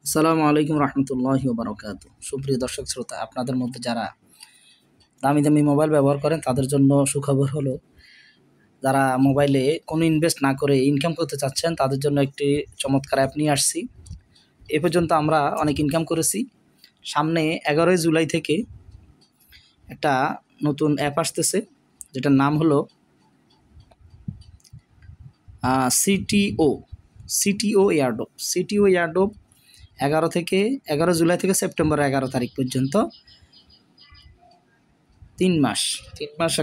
আসসালামু আলাইকুম রহমতুল্লাহি ওয়া বারাকাতুহু। সুপ্রিয় দর্শক শ্রোতা, আপনাদের মধ্যে যারা দামি দামি মোবাইল ব্যবহার করেন তাদের জন্য সুখবর হলো, যারা মোবাইলে কোনো ইনভেস্ট না করে ইনকাম করতে চাচ্ছেন তাদের জন্য একটি চমৎকার অ্যাপ নিয়ে আসছি। এ পর্যন্ত আমরা অনেক ইনকাম করেছি। সামনে 11ই জুলাই থেকে একটা নতুন অ্যাপ আসতেছে, যেটার নাম হলো সিটিও এয়ারড্রপ। 11 জুলাই থেকে সেপ্টেম্বর 11 তারিখ পর্যন্ত 3 মাস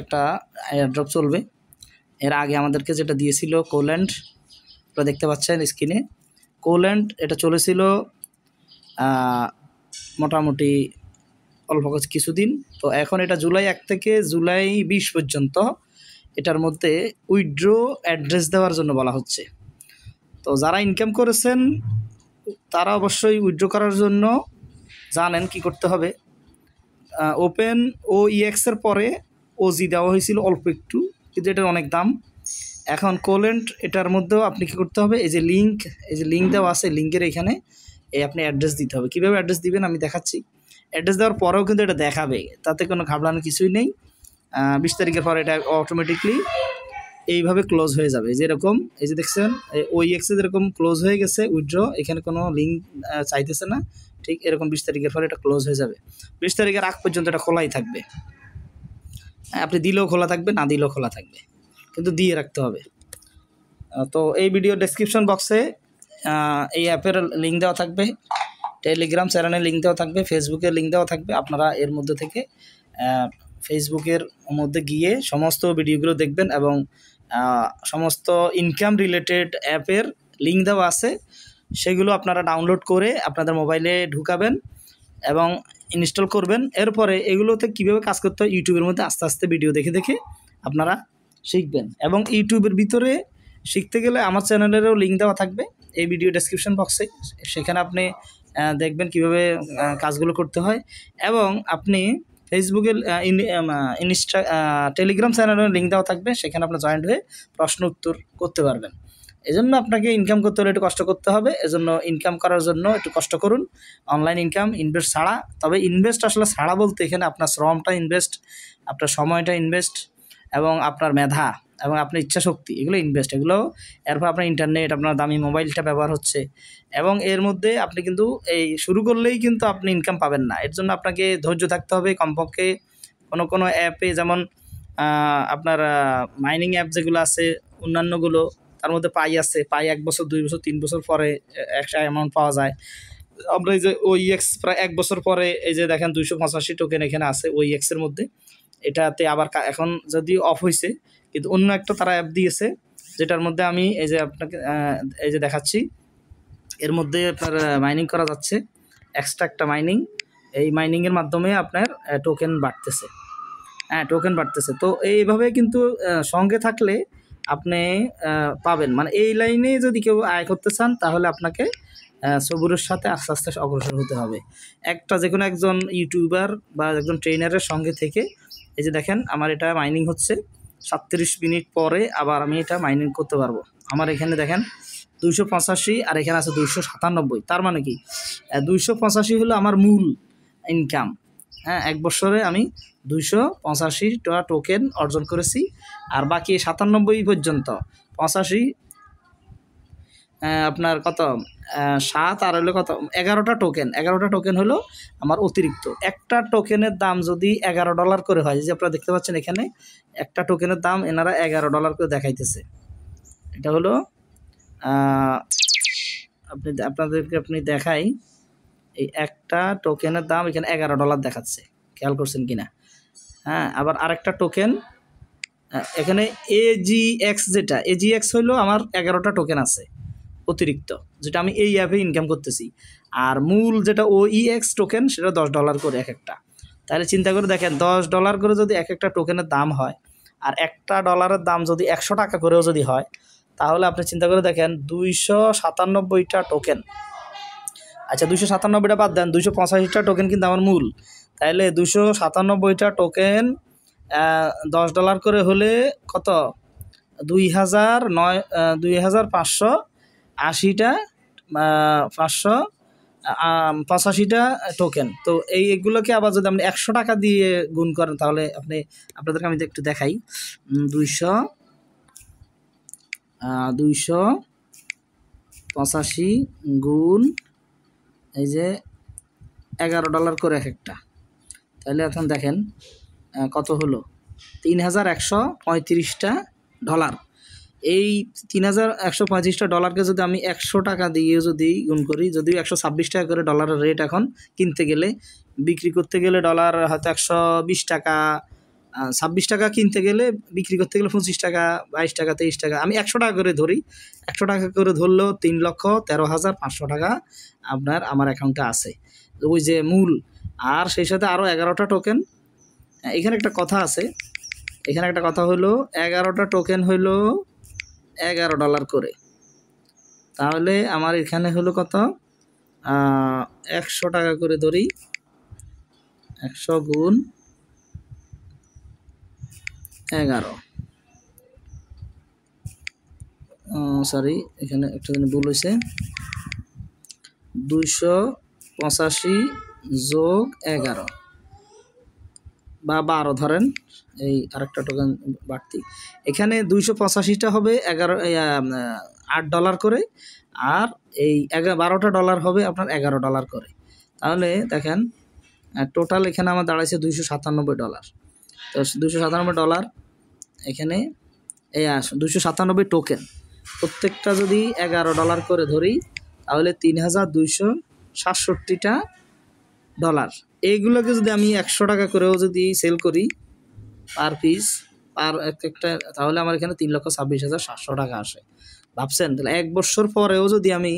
একটা এয়ারড্রপ চলবে। এর আগে আমাদেরকে যেটা দিয়েছিল কোল্যান্ড, আপনারা দেখতে পাচ্ছেন স্ক্রিনে। কোল্যান্ড এটা চলেছিল মোটামুটি অল্প কিছুদিন। তো এখন এটা জুলাই 1 থেকে জুলাই 20 পর্যন্ত এটার মধ্যে উইথড্র অ্যাড্রেস দেওয়ার জন্য বলা হচ্ছে। তো যারা ইনকাম করেছেন তারা অবশ্যই উইথড্র করার জন্য জানেন কি করতে হবে। ওপেন এর পরে ওজি দেওয়া হয়েছিল অল্প একটু, কিন্তু এটার অনেক দাম। এখন কোল্যান্ড এটার মধ্যেও আপনি কী করতে হবে, এই যে লিঙ্ক দেওয়া আছে, লিঙ্কের এখানে আপনি অ্যাড্রেস দিতে হবে। কীভাবে অ্যাড্রেস দিবেন আমি দেখাচ্ছি। অ্যাড্রেস দেওয়ার পরেও কিন্তু এটা দেখাবে, তাতে কোনো ঘাবড়ানোর কিছুই নেই। 20 তারিখের পরে এটা অটোমেটিকলি এইভাবে ক্লোজ হয়ে যাবে। যেরকম এই যে দেখছেন OEX যেরকম ক্লোজ হয়ে গেছে উইথড্র, এখানে কোনো লিঙ্ক চাইতেছে না, ঠিক এরকম 20 তারিখের পরে এটা ক্লোজ হয়ে যাবে। 20 তারিখের আগ পর্যন্ত এটা খোলাই থাকবে। আপনি দিলেও খোলা থাকবে, না দিলেও খোলা থাকবে, কিন্তু দিয়ে রাখতে হবে। তো এই ভিডিও ডেসক্রিপশন বক্সে এই অ্যাপের লিঙ্ক দেওয়া থাকবে, টেলিগ্রাম চ্যানেলের লিঙ্ক দেওয়া থাকবে, ফেসবুকের লিঙ্ক দেওয়া থাকবে। আপনারা এর মধ্যে থেকে ফেসবুকের মধ্যে গিয়ে সমস্ত ভিডিওগুলো দেখবেন এবং সমস্ত ইনকাম রিলেটেড অ্যাপের লিঙ্ক দেওয়া আছে, সেগুলো আপনারা ডাউনলোড করে আপনাদের মোবাইলে ঢুকাবেন এবং ইনস্টল করবেন। এরপরে এগুলোতে কীভাবে কাজ করতে হয় ইউটিউবের মধ্যে আস্তে আস্তে ভিডিও দেখে দেখে আপনারা শিখবেন। এবং ইউটিউবের ভিতরে শিখতে গেলে আমার চ্যানেলেরও লিঙ্ক দেওয়া থাকবে এই ভিডিও ডেসক্রিপশন বক্সে, সেখানে আপনি দেখবেন কিভাবে কাজগুলো করতে হয়। এবং আপনি ফেসবুকের টেলিগ্রাম চ্যানেলের লিঙ্ক দেওয়া থাকবে, সেখানে আপনি জয়েন্ট হয়ে প্রশ্ন উত্তর করতে পারবেন। এজন্য আপনাকে ইনকাম করতে হলে একটু কষ্ট করতে হবে। এজন্য ইনকাম করার জন্য একটু কষ্ট করুন। অনলাইন ইনকাম ইনভেস্ট ছাড়া, তবে ইনভেস্ট আসলে ছাড়া বলতে এখানে আপনার শ্রমটা ইনভেস্ট, আপনার সময়টা ইনভেস্ট, এবং আপনার মেধা এবং আপনার ইচ্ছাশক্তি, এগুলো ইনভেস্ট। এগুলো এরপর আপনার ইন্টারনেট, আপনার দামি মোবাইলটা ব্যবহার হচ্ছে, এবং এর মধ্যে আপনি কিন্তু এই শুরু করলেই কিন্তু আপনি ইনকাম পাবেন না। এর জন্য আপনাকে ধৈর্য থাকতে হবে। কমপক্ষে কোনো অ্যাপে, যেমন আপনার মাইনিং অ্যাপ যেগুলো আছে অন্যান্যগুলো, তার মধ্যে পাই আছে, পাই 1 বছর 2 বছর 3 বছর পরে একটা অ্যামাউন্ট পাওয়া যায়। আমরা এই যে OEX প্রায় 1 বছর পরে এই যে দেখেন 285 টোকেন এখানে আছে OEX এর মধ্যে। এটাতে আবার এখন যদি অফ হয়েছে, কিন্তু অন্য একটা তারা অ্যাপ দিয়েছে, যেটার মধ্যে আমি এই যে আপনাকে এই যে দেখাচ্ছি, এর মধ্যে আপনার মাইনিং করা যাচ্ছে, এক্সট্রা একটা মাইনিং। এই মাইনিংয়ের মাধ্যমে আপনার টোকেন বাড়তেছে, টোকেন বাড়তেছে। তো এইভাবে কিন্তু সঙ্গে থাকলে আপনি পাবেন। মানে এই লাইনে যদি কেউ আয় করতে চান তাহলে আপনাকে সবুরের সাথে আস্তে আস্তে অগ্রসর হতে হবে। যে কোনো একজন ইউটিউবার বা একজন ট্রেনারের সঙ্গে থেকে, এই যে দেখেন আমার এটা মাইনিং হচ্ছে, 37 মিনিট পরে আবার আমি এটা মাইনিং করতে পারবো। আমার এখানে দেখেন 285 আর এখানে আছে 297। তার মানে কি 285 হলো আমার মূল ইনকাম। 1 বছরে আমি 285টা টোকেন অর্জন করেছি, আর বাকি 97 পর্যন্ত 85 আপনার কত 7 আর হলো কত 11টা টোকেন হলো আমার অতিরিক্ত। একটা টোকেনের দাম যদি $11 করে হয়, যে আপনারা দেখতে পাচ্ছেন এখানে একটা টোকেনের দাম এনারা $11 করে দেখাইতেছে। এটা হলো আপনি দেখাই, এই একটা টোকেনের দাম এখানে $11 দেখাচ্ছে, খেয়াল করছেন কিনা। আবার আরেকটা টোকেন এখানে AGX হলো আমার 11টা টোকেন আছে অতিরিক্ত, যেটা আমি এই অ্যাপে ইনকাম করতেছি। আর মূল যেটা OEX টোকেন, সেটা $10 করে এক একটা। তাহলে চিন্তা করে দেখেন, $10 করে যদি এক একটা টোকেনের দাম হয়, আর একটা ডলারের দাম যদি 100 টাকা করেও যদি হয়, তাহলে আপনি চিন্তা করে দেখেন 297টা টোকেন। আচ্ছা 297টা বাদ দেন, 285টা টোকেন কিন্তু আমার মূল। তাহলে 297টা টোকেন $10 করে হলে কত, 2580টা 580 85টা টোকেন। তো এইগুলোকে আবার যদি আপনি 100 টাকা দিয়ে গুণ করেন তাহলে আপনাদেরকে আমি একটু দেখাই। 285 গুণ এই যে $11 করে এক একটা, তাহলে এখন দেখেন কত হলো, $3135। এই $3135কে যদি আমি 100 টাকা দিয়ে যদি গুণ করি, যদিও 126 টাকা করে ডলারের রেট এখন, কিনতে গেলে, বিক্রি করতে গেলে ডলার হয়তো 120 টাকা, 26 টাকা কিনতে গেলে, বিক্রি করতে গেলে 25 টাকা, 22 টাকা, 23 টাকা, আমি 100 টাকা করে ধরি। 100 টাকা করে ধরলেও 3,13,500 টাকা আমার অ্যাকাউন্টে আছে, ওই যে মূল। আর সেই সাথে আরও 11টা টোকেন। এখানে একটা কথা আছে, এখানে একটা কথা হলো 11টা টোকেন হলো $11 করে। তাহলে আমার এখানে হলো কত, 100 টাকা করে ধরি, 100 গুণ 11, সরি এখানে একটা ভুল হয়েছে, 285 যোগ 11 বা 12 ধরেন, এই আরেকটা টোকেন বাড়তি। এখানে 285টা হবে $8 করে, আর এই 12টা ডলার হবে আপনার $11 করে। তাহলে দেখেন টোটাল এখানে আমার দাঁড়াইছে $297। তো $297 এখানে 297 টোকেন, প্রত্যেকটা যদি $11 করে ধরি তাহলে 3,267টা ডলার। এইগুলোকে যদি আমি 100 টাকা করেও যদি সেল করি পার পিস, একটা, তাহলে আমার এখানে 3,26,700 টাকা আসে। ভাবছেন, তাহলে 1 বছর পরেও যদি আমি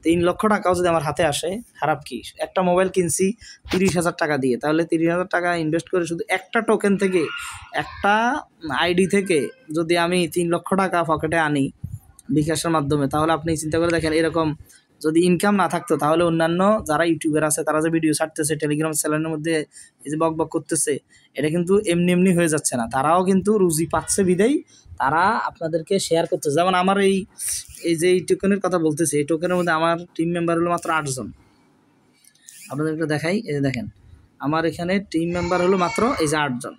3 লক্ষ টাকাও যদি আমার হাতে আসে, খারাপ কি? একটা মোবাইল কিনছি 30,000 টাকা দিয়ে, তাহলে 30,000 টাকা ইনভেস্ট করে শুধু একটা টোকেন থেকে, একটা আইডি থেকে যদি আমি 3 লক্ষ টাকা পকেটে আনি বিকাশের মাধ্যমে, তাহলে আপনি চিন্তা করে দেখেন, এরকম যদি ইনকাম না থাকতো তাহলে অন্যান্য যারা ইউটিউবার আছে তারা যে ভিডিও ছাড়তেছে টেলিগ্রাম চ্যানেলের মধ্যে, এই যে বক করতেছে, এটা কিন্তু এমনি এমনি হয়ে যাচ্ছে না। তারাও কিন্তু রুজি পাচ্ছে বিদেই তারা আপনাদেরকে শেয়ার করতেছে। যেমন আমার এই যে এই টোকেনের কথা বলতেছে, এই টোকেনের মধ্যে আমার টিম মেম্বার হলো মাত্র 8 জন। আপনাদেরকে দেখাই, এই যে দেখেন আমার এখানে টিম মেম্বার হলো মাত্র এই যে 8 জন,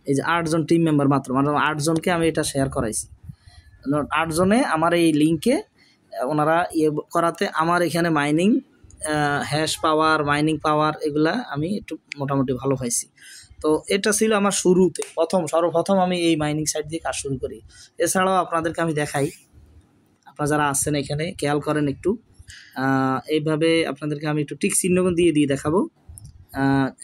এই যে 8 জন টিম মেম্বার মাত্র, মানে 8 জনকে আমি এটা শেয়ার করাইছি। 8 জনে আমার এই লিঙ্কে ওনারা করাতে আমার এখানে মাইনিং হ্যাশ পাওয়ার, মাইনিং পাওয়ার, এগুলা আমি একটু মোটামুটি ভালো পাইছি। তো এটা ছিল আমার শুরুতে, সর্বপ্রথম আমি এই মাইনিং সাইট দিয়ে কাজ শুরু করি। এছাড়াও আপনাদেরকে আমি দেখাই, আপনারা যারা আছেন এখানে খেয়াল করেন একটু, এইভাবে আপনাদেরকে আমি একটু টিক চিহ্ন দিয়ে দেখাবো,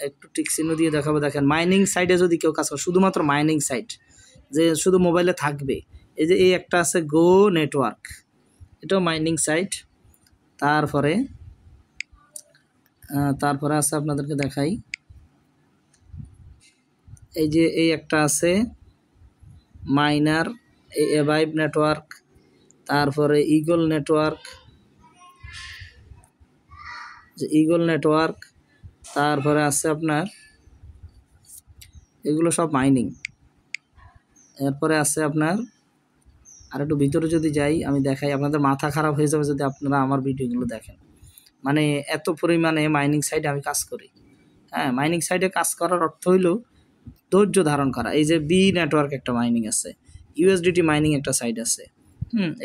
একটু টিক চিহ্ন দিয়ে দেখাবো। দেখেন মাইনিং সাইটে যদি কেউ কাজ করে, শুধুমাত্র মাইনিং সাইট যে শুধু মোবাইলে থাকবে, এই যে এই একটা আছে গো নেটওয়ার্ক, এটাও মাইনিং সাইট। তারপরে আছে, আপনাদেরকে দেখাই, এই যে এই একটা আছে মাইনার এভাইভ নেটওয়ার্ক, তারপরে ইগল নেটওয়ার্ক, তারপরে আছে আপনার, এগুলো সব মাইনিং। এরপরে আছে আপনার, আর একটু ভিতরে যদি যাই আমি দেখাই, আপনাদের মাথা খারাপ হয়ে যাবে যদি আপনারা আমার ভিডিওগুলো দেখেন। মানে এত পরিমাণে মাইনিং সাইটে আমি কাজ করি। হ্যাঁ, মাইনিং সাইটে কাজ করার অর্থ হইল ধৈর্য ধারণ করা। এই যে বি নেটওয়ার্ক একটা মাইনিং আছে, ইউএসডিটি মাইনিং একটা সাইট আছে,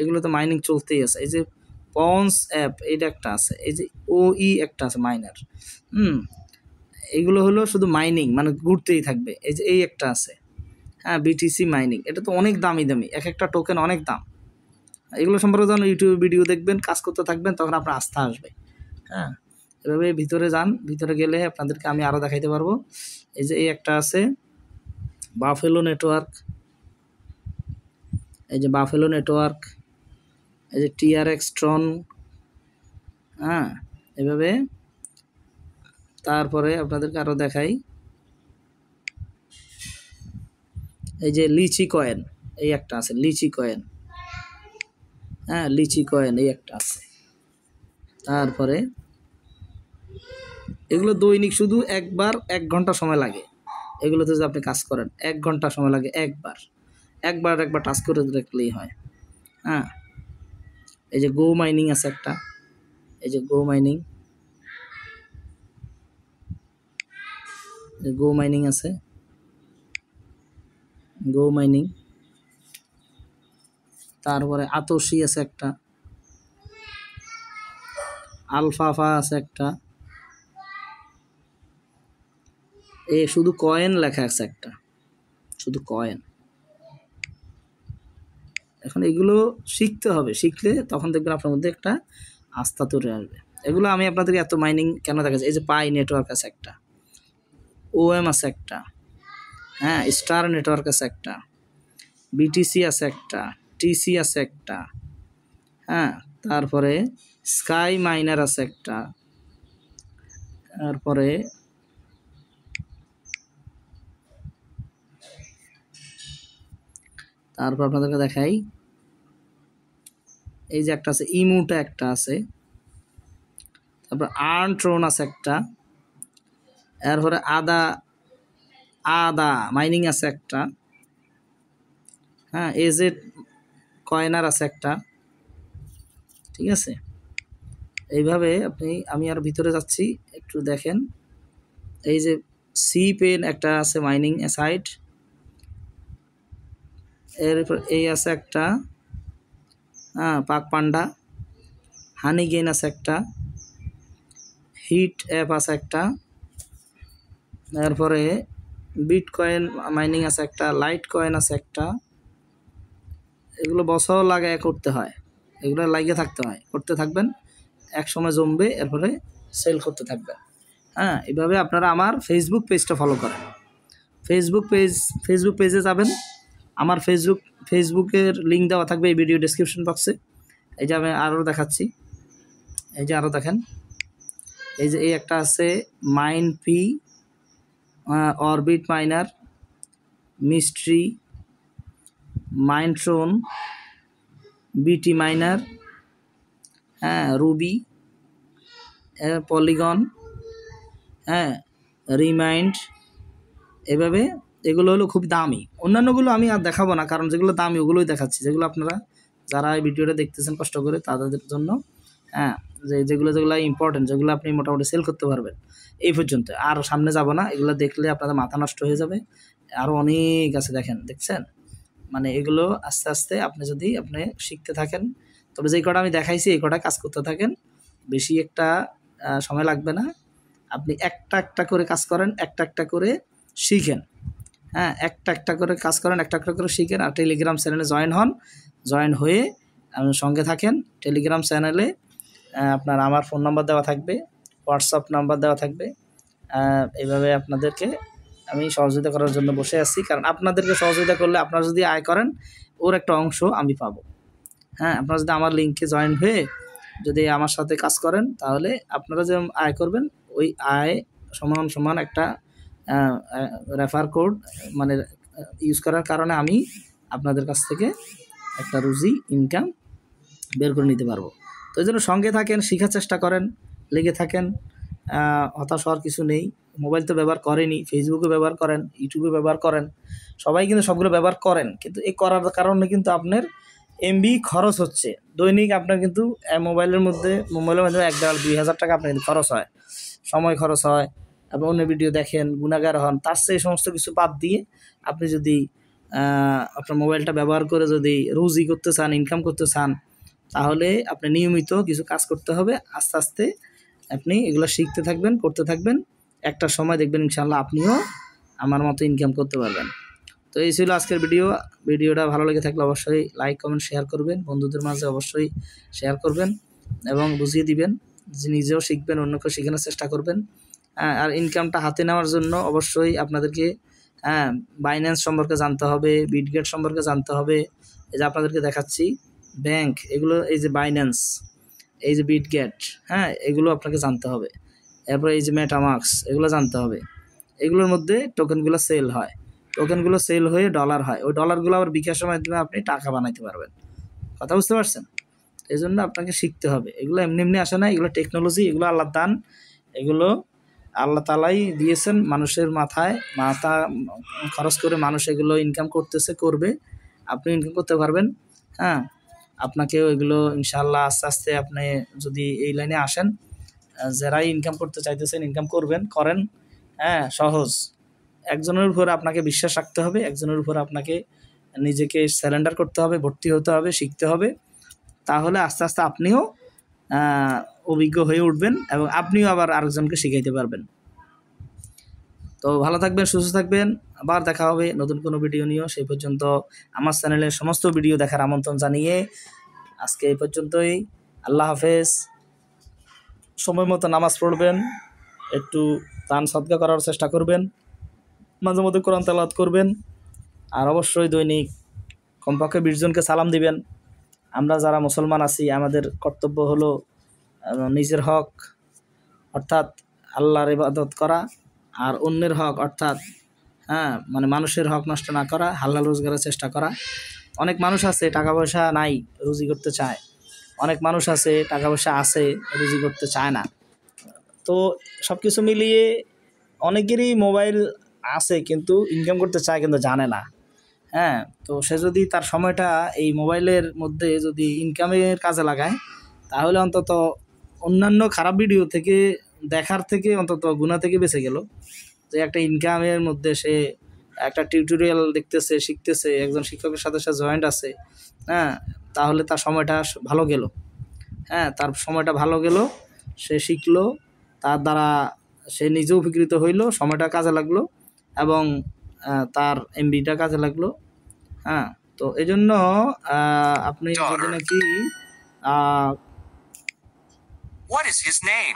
এগুলো তো মাইনিং চলতেই আছে। এই যে পন্স অ্যাপ, এটা একটা আছে, এই যে ওই একটা আছে মাইনার, এগুলো হলো শুধু মাইনিং, মানে ঘুরতেই থাকবে। এই যে এই একটা আছে, হ্যাঁ, বিটিসি মাইনিং, এটা তো অনেক দামি, এক একটা টোকেন অনেক দাম। এগুলো সম্পর্কে যখন ইউটিউবে ভিডিও দেখবেন, কাজ করতে থাকবেন, তখন আপনার আস্থা আসবে। হ্যাঁ, এভাবে ভিতরে যান, ভিতরে গেলে আপনাদেরকে আমি আরও দেখাইতে পারবো। এই যে এই একটা আছে বাফেলো নেটওয়ার্ক, এই যে বাফেলো নেটওয়ার্ক, এই যে টিআরএক্স ট্রন, হ্যাঁ, এভাবে। তারপরে আপনাদেরকে আরও দেখাই, এই যে লিচি কয়েন, এই একটা আছে লিচি কয়েন, হ্যাঁ, লিচি কয়েন এই একটা আছে। তারপরে এগুলো দৈনিক শুধু একবার 1 ঘন্টা সময় লাগে, এগুলোতে যদি আপনি কাজ করেন 1 ঘন্টা সময় লাগে, একবার টাচ করে রাখলেই হয়। হ্যাঁ, এই যে গো মাইনিং আছে একটা, এই যে গো মাইনিং আছে, গো মাইনিং। তারপরে আতসী আছে একটা, আলফাফা আছে একটা, শুধু কয়েন লেখা আছে একটা, শুধু কয়েন। এখন এগুলো শিখতে হবে, শিখলে তখন দেখবেন আপনার মধ্যে একটা আস্থা তৈরি আসবে। এগুলো আমি আপনাদের এত মাইনিং কেন দেখাচ্ছি, এই যে পাই নেটওয়ার্ক আছে একটা, ওএম আছে একটা, হ্যাঁ, স্টার নেটওয়ার্ক আছে একটা, বিটিসি আছে একটা, টিসি আছে একটা, হ্যাঁ, তারপরে স্কাই মাইনার আছে একটা, তারপরে আপনাদেরকে দেখাই, এই যে একটা আছে ইমুটা একটা আছে, তারপর আর্নট্রন আছে একটা, এরপরে আদা মাইনিং আছে একটা, হ্যাঁ, এজেড কয়েনার আছে একটা, ঠিক আছে। এইভাবে আমি আর ভিতরে যাচ্ছি, একটু দেখেন। এই যে সি পেন একটা আছে মাইনিং সাইট, এরপর এই আছে একটা, হ্যাঁ, পাক পান্ডা, হানি গেইন আছে একটা, হিট অ্যাপ আছে একটা, তারপরে বিটকয়েন মাইনিং আছে একটা, লাইট কয়েন আছে একটা। এগুলো বছর লাগায় করতে হয়, এগুলো লাগিয়ে থাকতে হয়, করতে থাকবেন, এক সময় জমবে, এরপরে সেল করতে থাকবেন। হ্যাঁ, এভাবে আপনারা আমার ফেসবুক পেজটা ফলো করেন। ফেসবুক পেজে যাবেন, আমার ফেসবুকের লিঙ্ক দেওয়া থাকবে এই ভিডিও ডেসক্রিপশন বক্সে। এই যে আমি আরও দেখাচ্ছি, এই যে আরও দেখেন, এই যে এই একটা আছে মাইনপি, অরবিট মাইনার, মিস্ট্রি, মাইন্ট্রন, বিটি মাইনার, হ্যাঁ, রুবি, পলিগন, হ্যাঁ, রিমাইন্ড। এভাবে এগুলো হলো খুব দামি, অন্যান্যগুলো আমি আর দেখাবো না, কারণ যেগুলো দামি ওগুলোই দেখাচ্ছি, যেগুলো আপনারা যারা এই ভিডিওটা দেখতেছেন কষ্ট করে তাদের জন্য, হ্যাঁ, যেগুলো ইম্পর্টেন্ট, যেগুলো আপনি মোটামুটি সেল করতে পারবেন। এই পর্যন্ত, আর সামনে যাব না, এগুলো দেখলে আপনাদের মাথা নষ্ট হয়ে যাবে। আরও অনেক আছে, দেখছেন, মানে এগুলো আস্তে আস্তে আপনি শিখতে থাকেন, তবে যেই কটা আমি দেখাইছি এই কটা কাজ করতে থাকেন, বেশি একটা সময় লাগবে না। আপনি একটা করে কাজ করেন, একটা করে শিখেন, হ্যাঁ, একটা করে কাজ করেন, একটা করে শিখেন। আর টেলিগ্রাম চ্যানেলে জয়েন হয়ে সঙ্গে থাকেন। টেলিগ্রাম চ্যানেলে আপনার আমার ফোন নাম্বার দেওয়া থাকবে, হোয়াটসঅ্যাপ নাম্বার দেওয়া থাকবে। এইভাবে আপনাদেরকে আমি সহযোগিতা করার জন্য বসে আছি, কারণ আপনাদেরকে সহযোগিতা করলে আপনারা যদি আয় করেন, ওর একটা অংশ আমি পাবো। হ্যাঁ, আপনারা যদি আমার লিঙ্কে জয়েন হয়ে যদি আমার সাথে কাজ করেন, তাহলে আপনারা যে আয় করবেন, ওই আয় সমান একটা রেফার কোড মানে ইউজ করার কারণে আমি আপনাদের কাছ থেকে একটা রুজি ইনকাম বের করে নিতে পারবো। তো এই জন্য সঙ্গে থাকেন, শেখার চেষ্টা করেন, লেগে থাকেন, হতাশ হওয়ার কিছু নেই। মোবাইল তো ব্যবহার করেনি, ফেসবুকে ব্যবহার করেন, ইউটিউবে ব্যবহার করেন, সবাই কিন্তু সবগুলো ব্যবহার করেন, কিন্তু এই করার কারণে কিন্তু আপনার এমবি খরচ হচ্ছে দৈনিক। আপনার কিন্তু মোবাইলের মাধ্যমে 1,500-2,000 টাকা আপনার কিন্তু খরচ হয়, সময় খরচ হয়, আপনি অন্য ভিডিও দেখেন, গুণাগার হন। তার চেয়ে এই সমস্ত কিছু বাদ দিয়ে আপনি যদি আপনার মোবাইলটা ব্যবহার করে যদি রুজি করতে চান, ইনকাম করতে চান, তাহলে আপনি নিয়মিত কিছু কাজ করতে হবে। আস্তে আস্তে আপনি এগুলো শিখতে থাকবেন, করতে থাকবেন, একটা সময় দেখবেন ইনশাআল্লাহ আপনিও আমার মতো ইনকাম করতে পারবেন। তো এই ছিল আজকের ভিডিওটা ভালো লেগে থাকলে অবশ্যই লাইক, কমেন্ট, শেয়ার করবেন, বন্ধুদের মাঝে অবশ্যই শেয়ার করবেন এবং বুঝিয়ে দিবেন, যে নিজেও শিখবেন, অন্যকেও শেখানোর চেষ্টা করবেন। আর ইনকামটা হাতে নেওয়ার জন্য অবশ্যই আপনাদেরকে বাইন্যান্স সম্পর্কে জানতে হবে, বিটগেট সম্পর্কে জানতে হবে। এই যে আপনাদেরকে দেখাচ্ছি ব্যাংক, এগুলো, এই যে বাইন্যান্স, এই যে বিটগেট, হ্যাঁ, এগুলো আপনাকে জানতে হবে। এরপর এই যে মেটামাস্ক, এগুলো জানতে হবে। এগুলোর মধ্যে টোকেনগুলো সেল হয়, টোকেনগুলো সেল হয়ে ডলার হয়, ওই ডলারগুলো আবার বিকাশের মাধ্যমে আপনি টাকা বানাইতে পারবেন। কথা বুঝতে পারছেন? এই জন্য আপনাকে শিখতে হবে, এগুলো এমনি আসে না, এগুলো টেকনোলজি, এগুলো আল্লাহর দান, এগুলো আল্লাহ তালাই দিয়েছেন মানুষের মাথা খরচ করে মানুষ এগুলো ইনকাম করবে, আপনি ইনকাম করতে পারবেন। হ্যাঁ, আপনাকেও এগুলো ইনশাআল্লাহ আস্তে আস্তে আপনি যদি এই লাইনে আসেন, যারাই ইনকাম করতে চাইতেছেন ইনকাম করেন। হ্যাঁ, সহজ। একজনের উপর আপনাকে বিশ্বাস রাখতে হবে, একজনের উপর আপনাকে নিজেকে সারেন্ডার করতে হবে, ভর্তি হতে হবে, শিখতে হবে। তাহলে আস্তে আস্তে আপনিও অভিজ্ঞ হয়ে উঠবেন এবং আপনিও আবার আরেকজনকে শিখাইতে পারবেন। তো ভালো থাকবেন, সুস্থ থাকবেন। আবার দেখা হবে নতুন কোনো ভিডিও নিয়েও। সেই পর্যন্ত আমার চ্যানেলের সমস্ত ভিডিও দেখার আমন্ত্রণ জানিয়ে আজকে এই পর্যন্তই। আল্লাহ হাফেজ। সময় মতো নামাজ পড়বেন, একটু দান সদকা করার চেষ্টা করবেন, মাঝে মধ্যে কোরআন তেলাওয়াত করবেন, আর অবশ্যই দৈনিক কমপক্ষে 20 জনকে সালাম দিবেন। আমরা যারা মুসলমান আছি আমাদের কর্তব্য হলো নিজের হক অর্থাৎ আল্লাহর ইবাদত করা, আর অন্যের হক অর্থাৎ মানে মানুষের হক নষ্ট না করা, হালাল রোজগারের চেষ্টা করা। অনেক মানুষ আছে টাকা পয়সা নাই, রুজি করতে চায়। অনেক মানুষ আছে টাকা পয়সা আছে, রুজি করতে চায় না। তো সব কিছু মিলিয়ে অনেকেরই মোবাইল আছে কিন্তু ইনকাম করতে চায় কিন্তু জানে না। তো সে যদি তার সময়টা এই মোবাইলের মধ্যে যদি ইনকামের কাজে লাগায়, তাহলে অন্তত অন্যান্য খারাপ ভিডিও থেকে দেখার থেকে অন্তত গুনাহ থেকে বেঁচে গেল। যে একটা ইনকামের মধ্যে সে একটা টিউটোরিয়াল দেখতেছে, শিখতেছে, একজন শিক্ষকের সাথে সে জয়েন্ট আছে, তাহলে তার সময়টা ভালো গেল। তার সময়টা ভালো গেল, সে শিখলো, তার দ্বারা সে নিজেও উপকৃত হইল, সময়টা কাজে লাগলো এবং তার এমবিটা কাজে লাগলো। তো এই জন্য আপনি যদি নাকি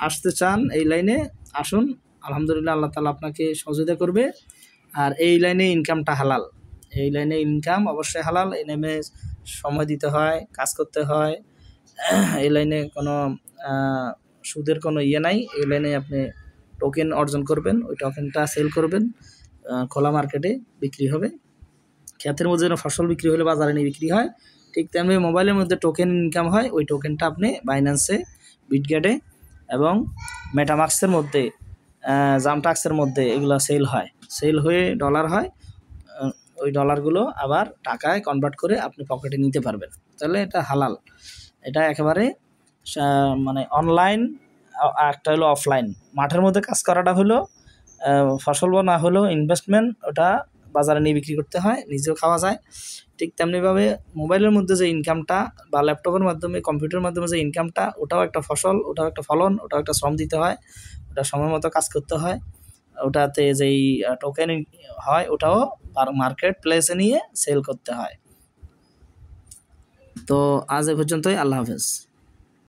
আসতে চান এই লাইনে আসুন, আলহামদুলিল্লাহ আল্লাহ তাআলা আপনাকে সহযোগিতা করবে। আর এই লাইনে ইনকামটা হালাল, এই লাইনে ইনকাম অবশ্যই হালাল। এই লাইনে সময় দিতে হয়, কাজ করতে হয়, এই লাইনে কোনো সুদের কোনো নাই। এই লাইনে আপনি টোকেন অর্জন করবেন, ওই টোকেনটা সেল করবেন, খোলা মার্কেটে বিক্রি হবে। ক্ষেতের মধ্যে যেন ফসল বিক্রি হলে বাজারে নিয়ে বিক্রি হয়, ঠিক তেমনি মোবাইলের মধ্যে টোকেন ইনকাম হয়। ওই টোকেনটা আপনি বাইন্যান্সে, বিটগেটে এবং মেটামাস্কের মধ্যে, জামটাক্সের মধ্যে এগুলো সেল হয়, সেল হয়ে ডলার হয়। ওই ডলারগুলো আবার টাকায় কনভার্ট করে আপনি পকেটে নিতে পারবেন। তাহলে এটা হালাল। এটা একেবারে মানে অনলাইন, একটা হলো অফলাইন। মাঠের মধ্যে কাজ করাটা হলো ফসল না হলো ইনভেস্টমেন্ট, ওটা বাজারে নিয়ে বিক্রি করতে হয়, নিজেও খাওয়া যায়। ঠিক তেমনিভাবে মোবাইলের মধ্যে যে ইনকামটা বা ল্যাপটপের মাধ্যমে, কম্পিউটারের মাধ্যমে যে ইনকামটা, ওটাও একটা ফসল, ওটাও একটা ফলন, ওটাও একটা শ্রম দিতে হয়, ওটা সময় মতো কাজ করতে হয়। ওটাতে যেই টোকেন হয় ওটাও মার্কেট প্লেসে নিয়ে সেল করতে হয়। তো আজ এ পর্যন্তই। আল্লাহ হাফেজ।